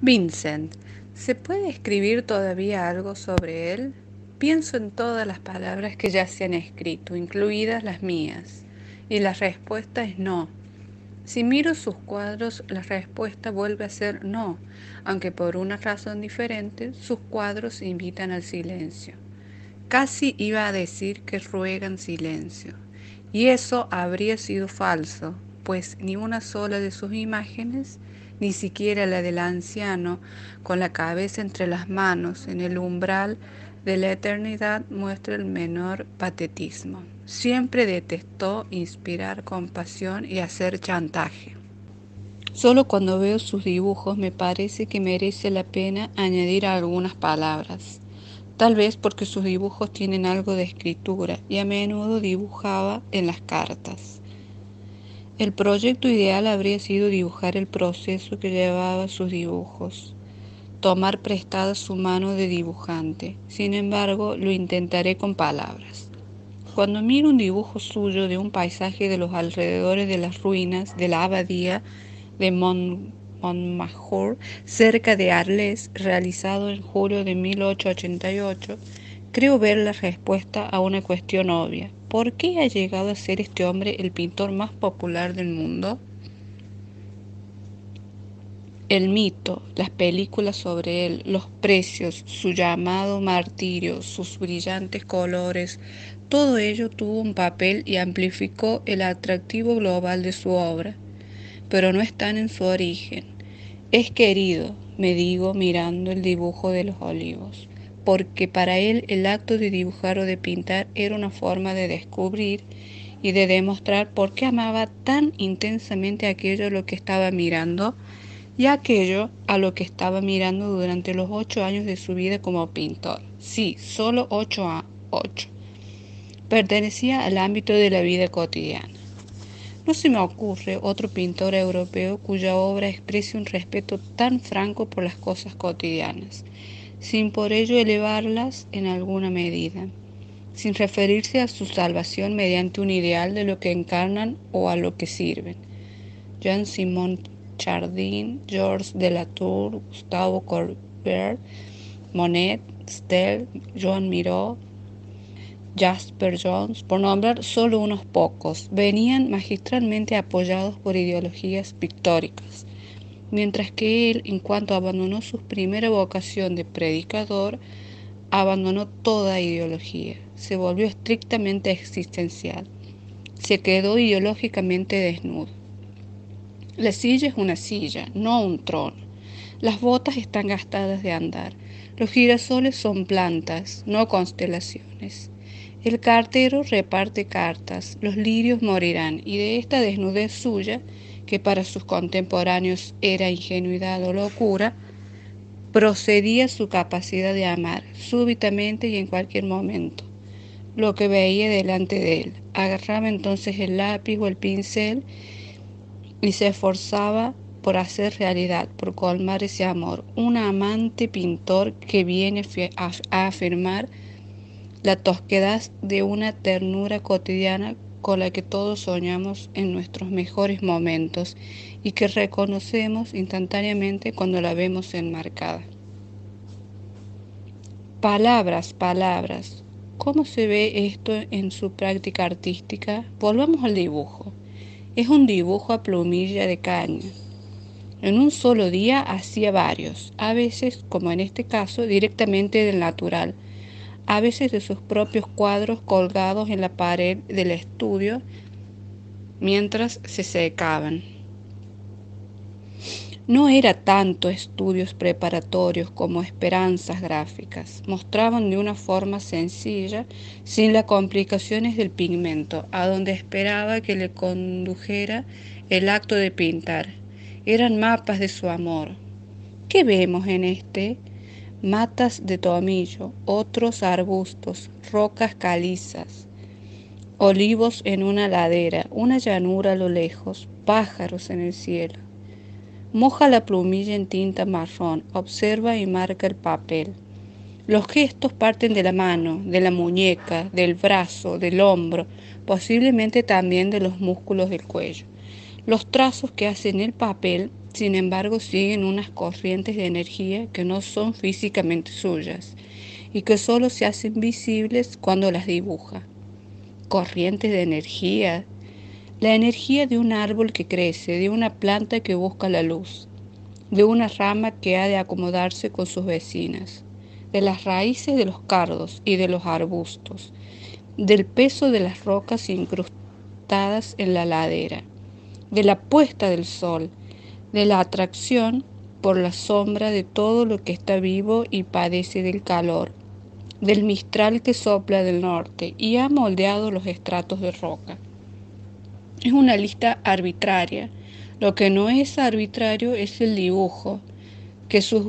Vincent, ¿se puede escribir todavía algo sobre él? Pienso en todas las palabras que ya se han escrito, incluidas las mías, y la respuesta es no. Si miro sus cuadros, la respuesta vuelve a ser no, aunque por una razón diferente, sus cuadros invitan al silencio. Casi iba a decir que ruegan silencio, y eso habría sido falso, pues ni una sola de sus imágenes, ni siquiera la del anciano con la cabeza entre las manos en el umbral de la eternidad, muestra el menor patetismo. Siempre detestó inspirar compasión y hacer chantaje. Solo cuando veo sus dibujos me parece que merece la pena añadir algunas palabras. Tal vez porque sus dibujos tienen algo de escritura y a menudo dibujaba en las cartas. El proyecto ideal habría sido dibujar el proceso que llevaba sus dibujos, tomar prestada su mano de dibujante. Sin embargo, lo intentaré con palabras. Cuando miro un dibujo suyo de un paisaje de los alrededores de las ruinas de la abadía de Montmajour, cerca de Arles, realizado en julio de 1888, creo ver la respuesta a una cuestión obvia. ¿Por qué ha llegado a ser este hombre el pintor más popular del mundo? El mito, las películas sobre él, los precios, su llamado martirio, sus brillantes colores, todo ello tuvo un papel y amplificó el atractivo global de su obra, pero no están en su origen. Es querido, me digo mirando el dibujo de los olivos, porque para él el acto de dibujar o de pintar era una forma de descubrir y de demostrar por qué amaba tan intensamente aquello a lo que estaba mirando y aquello a lo que estaba mirando durante los 8 años de su vida como pintor. Sí, solo 8. Pertenecía al ámbito de la vida cotidiana. No se me ocurre otro pintor europeo cuya obra exprese un respeto tan franco por las cosas cotidianas, sin por ello elevarlas en alguna medida, sin referirse a su salvación mediante un ideal de lo que encarnan o a lo que sirven. Jean-Simon Chardin, Georges Delatour, Gustave Courbet, Monet, Stel, Joan Miró, Jasper Johns, por nombrar solo unos pocos, venían magistralmente apoyados por ideologías pictóricas, mientras que él, en cuanto abandonó su primera vocación de predicador, abandonó toda ideología, se volvió estrictamente existencial, se quedó ideológicamente desnudo. La silla es una silla, no un trono. Las botas están gastadas de andar. Los girasoles son plantas, no constelaciones. El cartero reparte cartas, los lirios morirán, y de esta desnudez suya, que para sus contemporáneos era ingenuidad o locura, procedía su capacidad de amar, súbitamente y en cualquier momento, lo que veía delante de él. Agarraba entonces el lápiz o el pincel y se esforzaba por hacer realidad, por colmar ese amor. Un amante pintor que viene a afirmar la tosquedad de una ternura cotidiana con la que todos soñamos en nuestros mejores momentos y que reconocemos instantáneamente cuando la vemos enmarcada. Palabras, palabras. ¿Cómo se ve esto en su práctica artística? Volvamos al dibujo. Es un dibujo a plumilla de caña. En un solo día hacía varios, a veces, como en este caso, directamente del natural, a veces de sus propios cuadros colgados en la pared del estudio mientras se secaban. No era tanto estudios preparatorios como esperanzas gráficas. Mostraban de una forma sencilla, sin las complicaciones del pigmento, a donde esperaba que le condujera el acto de pintar. Eran mapas de su amor. ¿Qué vemos en este? Matas de tomillo, otros arbustos, rocas calizas, olivos en una ladera, una llanura a lo lejos, pájaros en el cielo. Moja la plumilla en tinta marrón, observa y marca el papel. Los gestos parten de la mano, de la muñeca, del brazo, del hombro, posiblemente también de los músculos del cuello. Los trazos que hace en el papel Sin embargo, siguen unas corrientes de energía que no son físicamente suyas y que solo se hacen visibles cuando las dibuja. Corrientes de energía. La energía de un árbol que crece, de una planta que busca la luz, de una rama que ha de acomodarse con sus vecinas, de las raíces de los cardos y de los arbustos, del peso de las rocas incrustadas en la ladera, de la puesta del sol, de la atracción por la sombra de todo lo que está vivo y padece del calor, del mistral que sopla del norte y ha moldeado los estratos de roca. Es una lista arbitraria. Lo que no es arbitrario es el dibujo que sus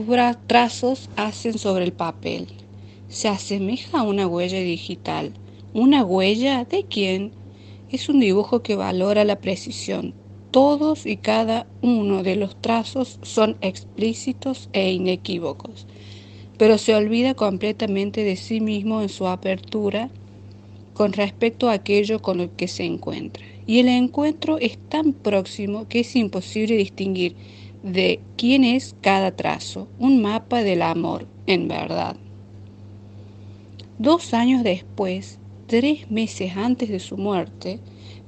trazos hacen sobre el papel. Se asemeja a una huella digital. ¿Una huella de quién? Es un dibujo que valora la precisión. Todos y cada uno de los trazos son explícitos e inequívocos, pero se olvida completamente de sí mismo en su apertura con respecto a aquello con lo que se encuentra. Y el encuentro es tan próximo que es imposible distinguir de quién es cada trazo, un mapa del amor, en verdad. 2 años después, 3 meses antes de su muerte,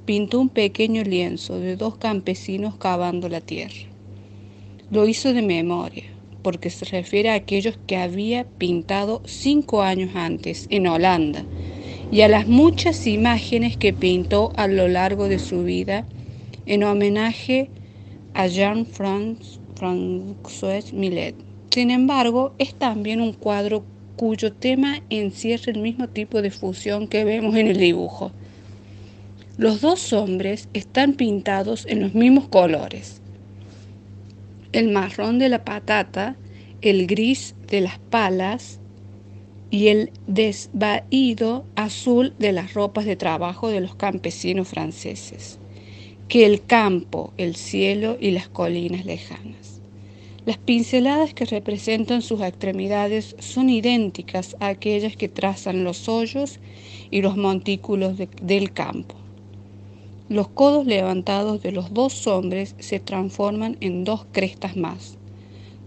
pintó un pequeño lienzo de 2 campesinos cavando la tierra. Lo hizo de memoria, porque se refiere a aquellos que había pintado 5 años antes en Holanda, y a las muchas imágenes que pintó a lo largo de su vida en homenaje a Jean-François Millet. Sin embargo, es también un cuadro cuyo tema encierra el mismo tipo de fusión que vemos en el dibujo. Los 2 hombres están pintados en los mismos colores: el marrón de la patata, el gris de las palas y el desvaído azul de las ropas de trabajo de los campesinos franceses, que el campo, el cielo y las colinas lejanas. Las pinceladas que representan sus extremidades son idénticas a aquellas que trazan los hoyos y los montículos del campo. Los codos levantados de los 2 hombres se transforman en 2 crestas más,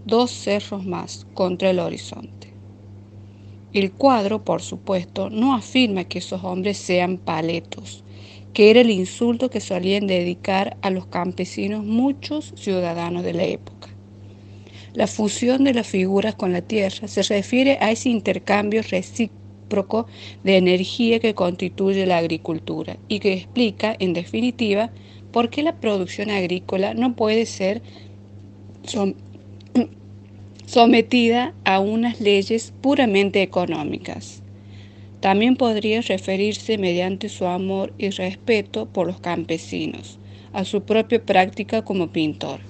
2 cerros más contra el horizonte. El cuadro, por supuesto, no afirma que esos hombres sean paletos, que era el insulto que solían dedicar a los campesinos muchos ciudadanos de la época. La fusión de las figuras con la tierra se refiere a ese intercambio recíproco de energía que constituye la agricultura y que explica, en definitiva, por qué la producción agrícola no puede ser sometida a unas leyes puramente económicas. También podría referirse, mediante su amor y respeto por los campesinos, a su propia práctica como pintor.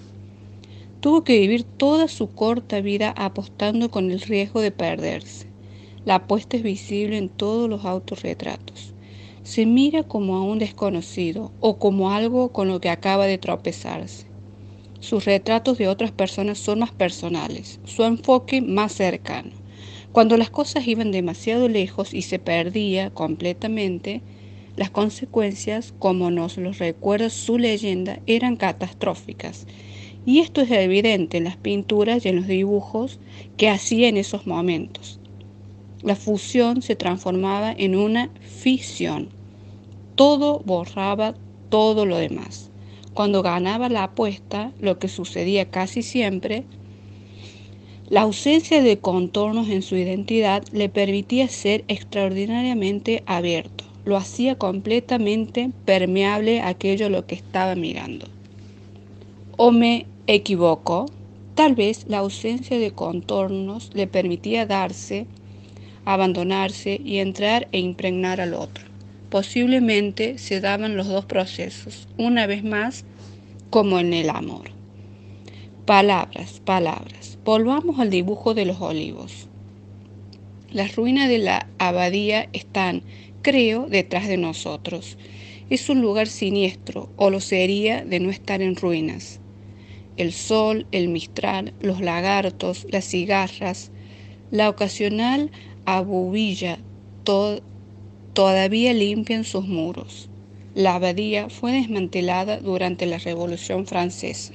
Tuvo que vivir toda su corta vida apostando con el riesgo de perderse. La apuesta es visible en todos los autorretratos. Se mira como a un desconocido o como algo con lo que acaba de tropezarse. Sus retratos de otras personas son más personales, su enfoque más cercano. Cuando las cosas iban demasiado lejos y se perdía completamente, las consecuencias, como nos lo recuerda su leyenda, eran catastróficas. Y esto es evidente en las pinturas y en los dibujos que hacía en esos momentos. La fusión se transformaba en una fisión. Todo borraba todo lo demás. Cuando ganaba la apuesta, lo que sucedía casi siempre, la ausencia de contornos en su identidad le permitía ser extraordinariamente abierto. Lo hacía completamente permeable a aquello a lo que estaba mirando. ¿O me equivoco? Tal vez la ausencia de contornos le permitía darse, abandonarse y entrar e impregnar al otro. Posiblemente se daban los 2 procesos, una vez más, como en el amor. Palabras, palabras. Volvamos al dibujo de los olivos. Las ruinas de la abadía están, creo, detrás de nosotros. Es un lugar siniestro, o lo sería de no estar en ruinas. El sol, el mistral, los lagartos, las cigarras, la ocasional abubilla, todavía limpian sus muros. La abadía fue desmantelada durante la Revolución Francesa.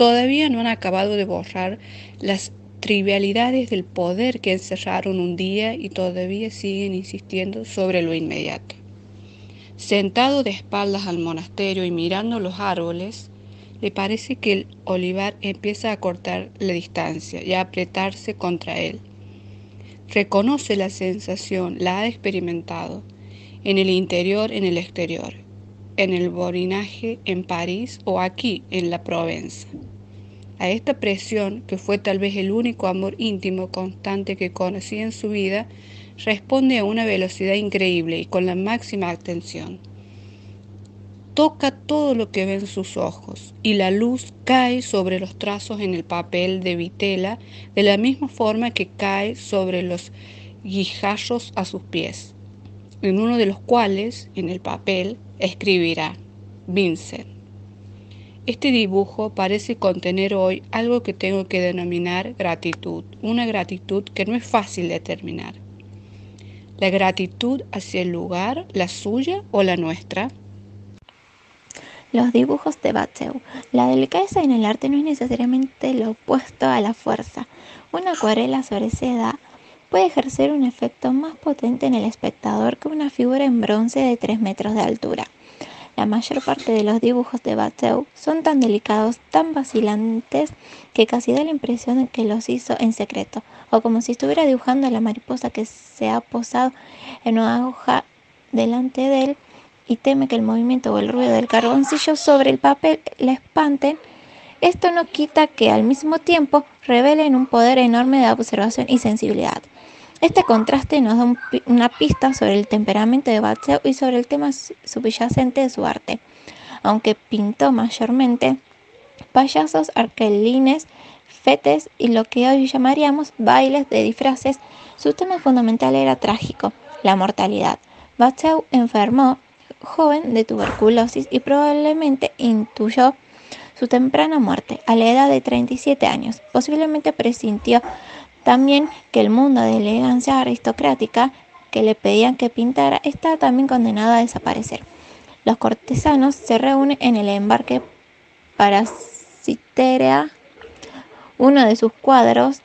todavía no han acabado de borrar las trivialidades del poder que encerraron un día y todavía siguen insistiendo sobre lo inmediato. Sentado de espaldas al monasterio y mirando los árboles, le parece que el olivar empieza a cortar la distancia y a apretarse contra él. Reconoce la sensación, la ha experimentado, en el interior, en el exterior, en el Borinaje, en París o aquí, en la Provenza. A esta presión, que fue tal vez el único amor íntimo constante que conocí en su vida, responde a una velocidad increíble y con la máxima atención. Toca todo lo que ven sus ojos y la luz cae sobre los trazos en el papel de vitela de la misma forma que cae sobre los guijarros a sus pies, en uno de los cuales, en el papel, escribirá Vincent. Este dibujo parece contener hoy algo que tengo que denominar gratitud, una gratitud que no es fácil determinar. ¿La gratitud hacia el lugar, la suya o la nuestra? Los dibujos de Watteau. La delicadeza en el arte no es necesariamente lo opuesto a la fuerza. Una acuarela sobre seda puede ejercer un efecto más potente en el espectador que una figura en bronce de 3 metros de altura. La mayor parte de los dibujos de Watteau son tan delicados, tan vacilantes, que casi da la impresión de que los hizo en secreto, o como si estuviera dibujando a la mariposa que se ha posado en una hoja delante de él y teme que el movimiento o el ruido del carboncillo sobre el papel la espanten. Esto no quita que al mismo tiempo revelen un poder enorme de observación y sensibilidad. Este contraste nos da una pista sobre el temperamento de Watteau y sobre el tema subyacente de su arte. Aunque pintó mayormente payasos, argelines, fetes y lo que hoy llamaríamos bailes de disfraces, su tema fundamental era trágico, la mortalidad. Watteau enfermó joven de tuberculosis y probablemente intuyó su temprana muerte a la edad de 37 años. Posiblemente presintió también que el mundo de elegancia aristocrática que le pedían que pintara está también condenado a desaparecer. Los cortesanos se reúnen en el embarque para Citerea, uno de sus cuadros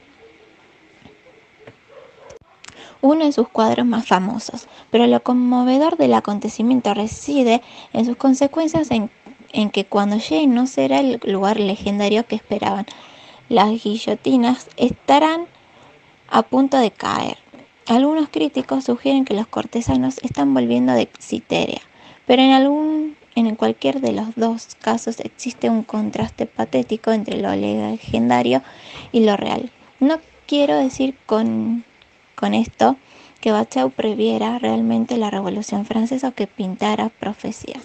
más famosos, pero lo conmovedor del acontecimiento reside en sus consecuencias en que cuando llegue no será el lugar legendario que esperaban. Las guillotinas estarán a punto de caer. Algunos críticos sugieren que los cortesanos están volviendo de Citerea, pero en cualquier de los dos casos existe un contraste patético entre lo legendario y lo real. No quiero decir con esto que Watteau previera realmente la Revolución Francesa o que pintara profecías.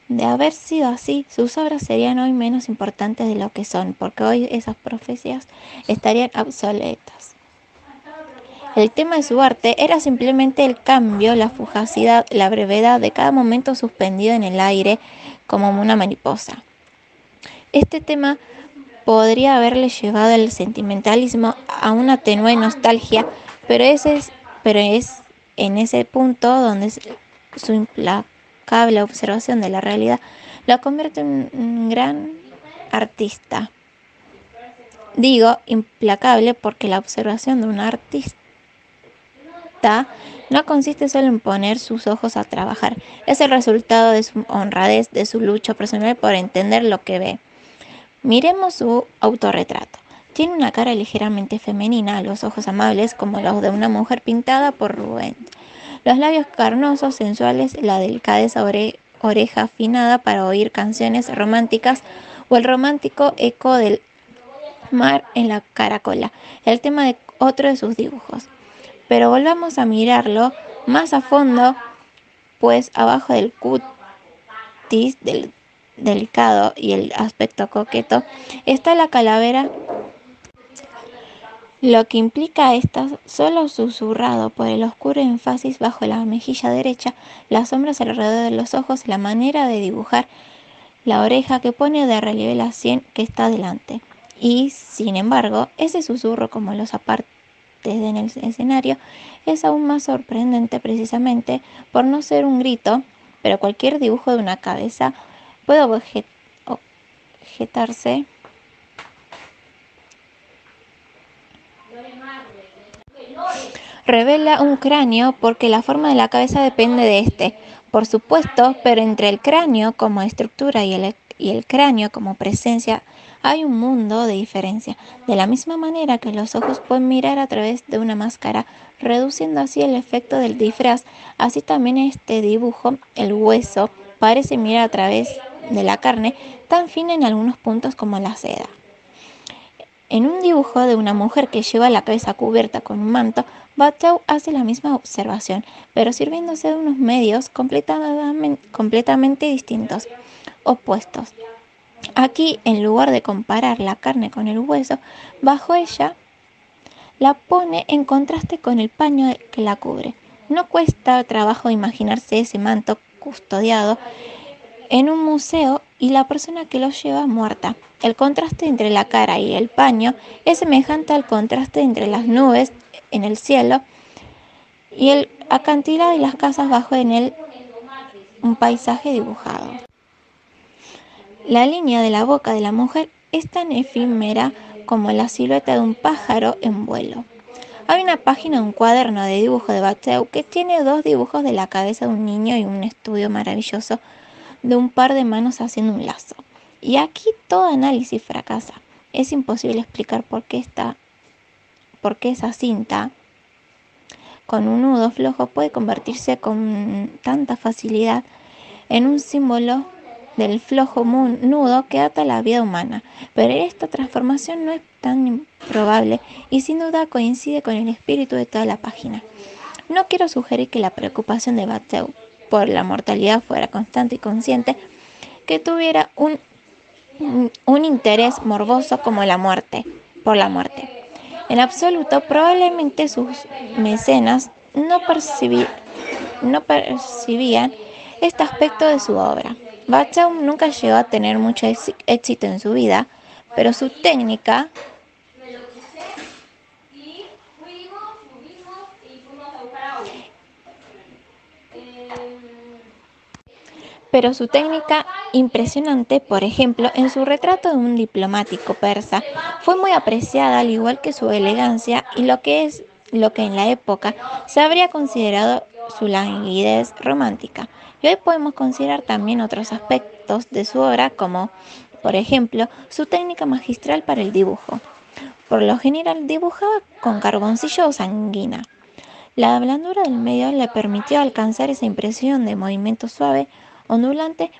De haber sido así, sus obras serían hoy menos importantes de lo que son, porque hoy esas profecías estarían obsoletas. El tema de su arte era simplemente el cambio, la fugacidad, la brevedad de cada momento suspendido en el aire como una mariposa. Este tema podría haberle llevado el sentimentalismo a una tenue nostalgia, pero es en ese punto donde su implacable observación de la realidad lo convierte en un gran artista. Digo implacable porque la observación de un artista no consiste solo en poner sus ojos a trabajar, es el resultado de su honradez, de su lucha personal por entender lo que ve. Miremos su autorretrato. Tiene una cara ligeramente femenina, los ojos amables como los de una mujer pintada por Rubens, los labios carnosos, sensuales, la delicadeza oreja afinada para oír canciones románticas o el romántico eco del mar en la caracola, el tema de otro de sus dibujos. Pero volvamos a mirarlo más a fondo, pues abajo del cutis del delicado y el aspecto coqueto está la calavera, lo que implica está solo susurrado por el oscuro énfasis bajo la mejilla derecha, las sombras alrededor de los ojos, la manera de dibujar la oreja que pone de relieve la sien que está delante. Y, sin embargo, ese susurro, como los apartes en el escenario, es aún más sorprendente precisamente por no ser un grito, pero cualquier dibujo de una cabeza puede objetarse Revela un cráneo porque la forma de la cabeza depende de este, por supuesto, pero entre el cráneo como estructura y el cráneo como presencia hay un mundo de diferencia. De la misma manera que los ojos pueden mirar a través de una máscara, reduciendo así el efecto del disfraz, así también este dibujo, el hueso, parece mirar a través de la carne, tan fina en algunos puntos como la seda. En un dibujo de una mujer que lleva la cabeza cubierta con un manto, Watteau hace la misma observación, pero sirviéndose de unos medios completamente distintos, opuestos. Aquí, en lugar de comparar la carne con el hueso, bajo ella la pone en contraste con el paño que la cubre. No cuesta trabajo imaginarse ese manto custodiado en un museo y la persona que lo lleva muerta. El contraste entre la cara y el paño es semejante al contraste entre las nubes en el cielo y el acantilado y las casas bajo en él un paisaje dibujado. La línea de la boca de la mujer es tan efímera como la silueta de un pájaro en vuelo. Hay una página de un cuaderno de dibujo de Watteau que tiene dos dibujos de la cabeza de un niño y un estudio maravilloso de un par de manos haciendo un lazo. Y aquí todo análisis fracasa. Es imposible explicar por qué esa cinta con un nudo flojo puede convertirse con tanta facilidad en un símbolo del flojo nudo que ata la vida humana. Pero esta transformación no es tan improbable y sin duda coincide con el espíritu de toda la página. No quiero sugerir que la preocupación de Watteau por la mortalidad fuera constante y consciente, que tuviera un interés morboso como la muerte, por la muerte. En absoluto, probablemente sus mecenas no percibían este aspecto de su obra. Watteau nunca llegó a tener mucho éxito en su vida, pero su técnica impresionante, por ejemplo, en su retrato de un diplomático persa, fue muy apreciada, al igual que su elegancia y lo que en la época se habría considerado su languidez romántica. Y hoy podemos considerar también otros aspectos de su obra, como, por ejemplo, su técnica magistral para el dibujo. Por lo general dibujaba con carboncillo o sanguina. La blandura del medio le permitió alcanzar esa impresión de movimiento suave, ondulante,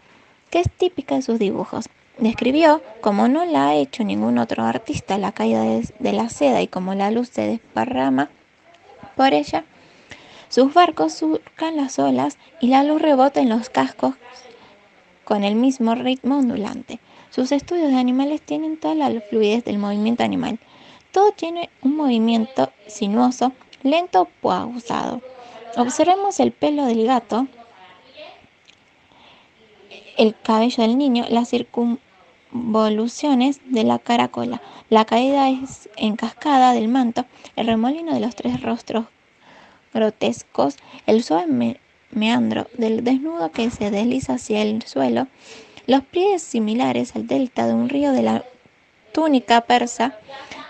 que es típica de sus dibujos. Describió, como no la ha hecho ningún otro artista, la caída de la seda y como la luz se desparrama por ella. Sus barcos surcan las olas y la luz rebota en los cascos con el mismo ritmo ondulante. Sus estudios de animales tienen toda la fluidez del movimiento animal. Todo tiene un movimiento sinuoso, lento o pausado. Observemos el pelo del gato, el cabello del niño, las circunvoluciones de la caracola, la caída en cascada del manto, el remolino de los tres rostros grotescos, el suave meandro del desnudo que se desliza hacia el suelo, los pliegues similares al delta de un río de la túnica persa.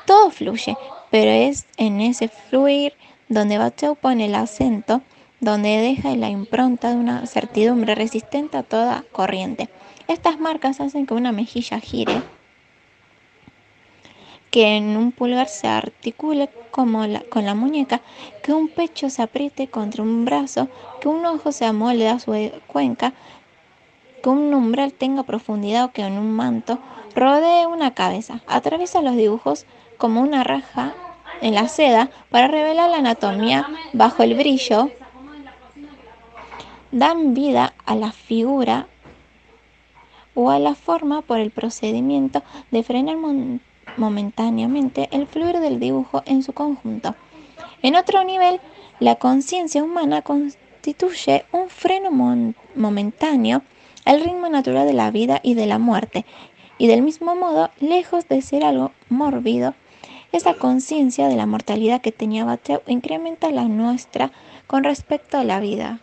Todo fluye, pero es en ese fluir donde Watteau pone el acento, donde deja la impronta de una certidumbre resistente a toda corriente. Estas marcas hacen que una mejilla gire, que en un pulgar se articule con la muñeca, que un pecho se apriete contra un brazo, que un ojo se amolde a su cuenca, que un umbral tenga profundidad o que en un manto rodee una cabeza. Atraviesa los dibujos como una raja en la seda para revelar la anatomía bajo el brillo. Dan vida a la figura o a la forma por el procedimiento de frenar momentáneamente el fluir del dibujo en su conjunto. En otro nivel, la conciencia humana constituye un freno momentáneo al ritmo natural de la vida y de la muerte, y del mismo modo, lejos de ser algo mórbido, esa conciencia de la mortalidad que tenía Watteau incrementa la nuestra con respecto a la vida.